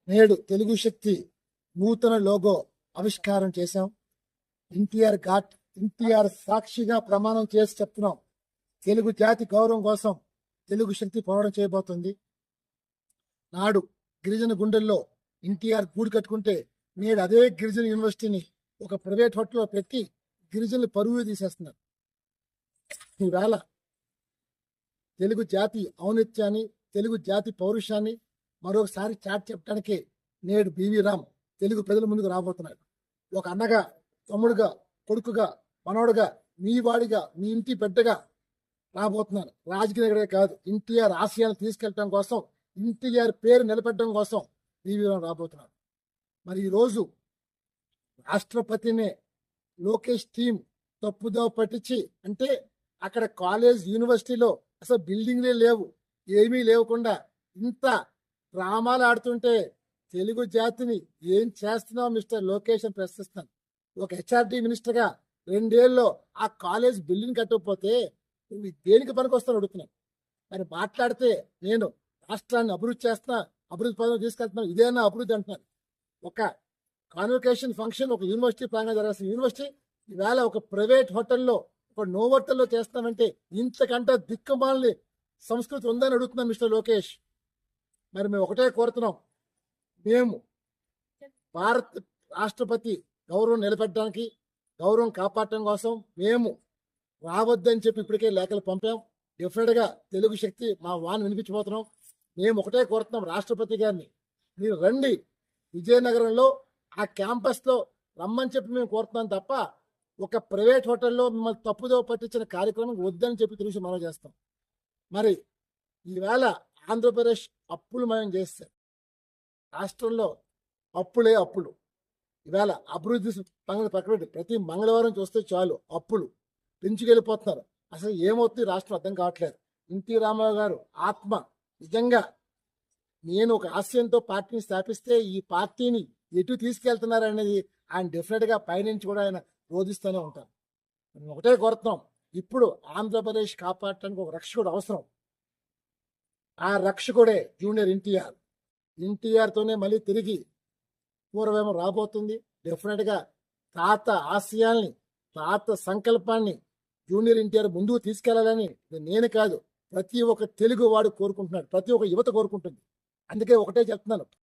నేడు తెలుగు శక్తి నూతన లోగో ఆవిష్కారం చేశాం. ఎన్టీఆర్ సాక్షిగా ప్రమాణం చేసి చెప్తున్నాం. తెలుగు జాతి గౌరవం కోసం తెలుగు శక్తి పోరాటం చేయబోతుంది. నాడు గిరిజన గుండెల్లో ఎన్టీఆర్ గూడు కట్టుకుంటే నేడు అదే గిరిజన యూనివర్సిటీని ఒక ప్రైవేట్ హోటల్లో పెట్టి గిరిజనులు పరువు తీసేస్తున్నారు. ఈవేళ తెలుగు జాతి ఔన్నత్యాన్ని, తెలుగు జాతి పౌరుషాన్ని మరొకసారి చాటి చెప్పడానికి నేడు బివి రామ్ తెలుగు ప్రజల ముందుకు రాబోతున్నాడు. ఒక అన్నగా, తమ్ముడుగా, కొడుకుగా, మనవడుగా, మీ వాడిగా, మీ ఇంటి బిడ్డగా రాబోతున్నాను. రాజకీయ కాదు, ఎన్టీఆర్ ఆశయాన్ని తీసుకెళ్ళడం కోసం, ఎన్టీఆర్ పేరు నిలబెట్టడం కోసం బివి రామ్ రాబోతున్నాడు. మరి ఈరోజు రాష్ట్రపతినే లోకేష్ టీం తప్పుదో పట్టించి, అంటే అక్కడ కాలేజ్ యూనివర్సిటీలో అసలు బిల్డింగ్లే లేవు, ఏమీ లేకుండా ఇంత డ్రామాలు ఆడుతుంటే తెలుగు జాతిని ఏం చేస్తున్నావు మిస్టర్ లోకేష్ అని ప్రశ్నిస్తాను. ఒక హెచ్ఆర్డి మినిస్టర్గా 2 ఏళ్ళలో ఆ కాలేజ్ బిల్డింగ్ కట్టకపోతే నువ్వు దేనికి పనికొస్తాను అడుగుతున్నాను. మరి మాట్లాడితే నేను రాష్ట్రాన్ని అభివృద్ధి చేస్తున్నా, అభివృద్ధి పదవి తీసుకెళ్తున్నాను, ఇదేనా అభివృద్ధి అంటున్నాను. ఒక కాన్వకేషన్ ఫంక్షన్ ఒక యూనివర్సిటీ ప్రాంగణంగా జరగాల్సిన యూనివర్సిటీ ఈవేళ ఒక ప్రైవేట్ హోటల్లో, ఒక నోవోటల్లో చేస్తామంటే ఇంతకంటే దిక్కుమాలని సంస్కృతి ఉందని అడుగుతున్నాను మిస్టర్ లోకేష్. మరి మేము ఒకటే కోరుతున్నాం, మేము భారత రాష్ట్రపతి గౌరవం నిలబెట్టడానికి, గౌరవం కాపాడటం కోసం మేము రావద్దని చెప్పి ఇప్పటికే లేఖలు పంపాం. డెఫినెట్గా తెలుగు శక్తి మా వాన్ వినిపించబోతున్నాం. మేము ఒకటే కోరుతున్నాం రాష్ట్రపతి గారిని, మీరు రండి విజయనగరంలో ఆ క్యాంపస్లో రమ్మని చెప్పి మేము కోరుతున్నాం తప్ప ఒక ప్రైవేట్ హోటల్లో మిమ్మల్ని తప్పుదో పట్టించిన కార్యక్రమం వద్దని చెప్పి తెలిసి మనం చేస్తాం. మరి ఈవేళ ఆంధ్రప్రదేశ్ అప్పులమయం చేస్తే రాష్ట్రంలో అప్పులే అప్పులు. ఈవేళ అభివృద్ధి పక్కన ప్రతి మంగళవారం చూస్తే చాలు అప్పులు పెంచుకెళ్ళిపోతున్నారు. అసలు ఏమవుతుంది రాష్ట్రం అర్థం కావట్లేదు. ఎన్టీ రామారావు గారు ఆత్మ నిజంగా, నేను ఒక ఆశయంతో పార్టీని స్థాపిస్తే ఈ పార్టీని ఎటు తీసుకెళ్తున్నారనేది ఆయన డెఫినెట్గా పైనుంచి కూడా ఆయన రోధిస్తూనే ఉంటారు. ఒకటే కోరుతున్నాం, ఇప్పుడు ఆంధ్రప్రదేశ్ కాపాడటానికి ఒక రక్షకుడు అవసరం. ఆ రక్షకుడే జూనియర్ ఎన్టీఆర్. ఎన్టీఆర్తోనే మళ్ళీ తిరిగి పూర్వమేమో రాబోతుంది. డెఫినెట్గా తాత ఆశయాల్ని, తాత సంకల్పాన్ని జూనియర్ ఎన్టీఆర్ ముందుకు తీసుకెళ్లాలని నేను కాదు, ప్రతి ఒక్క తెలుగు వాడు కోరుకుంటున్నాడు, ప్రతి ఒక్క యువత కోరుకుంటుంది. అందుకే ఒకటే చెప్తున్నాను,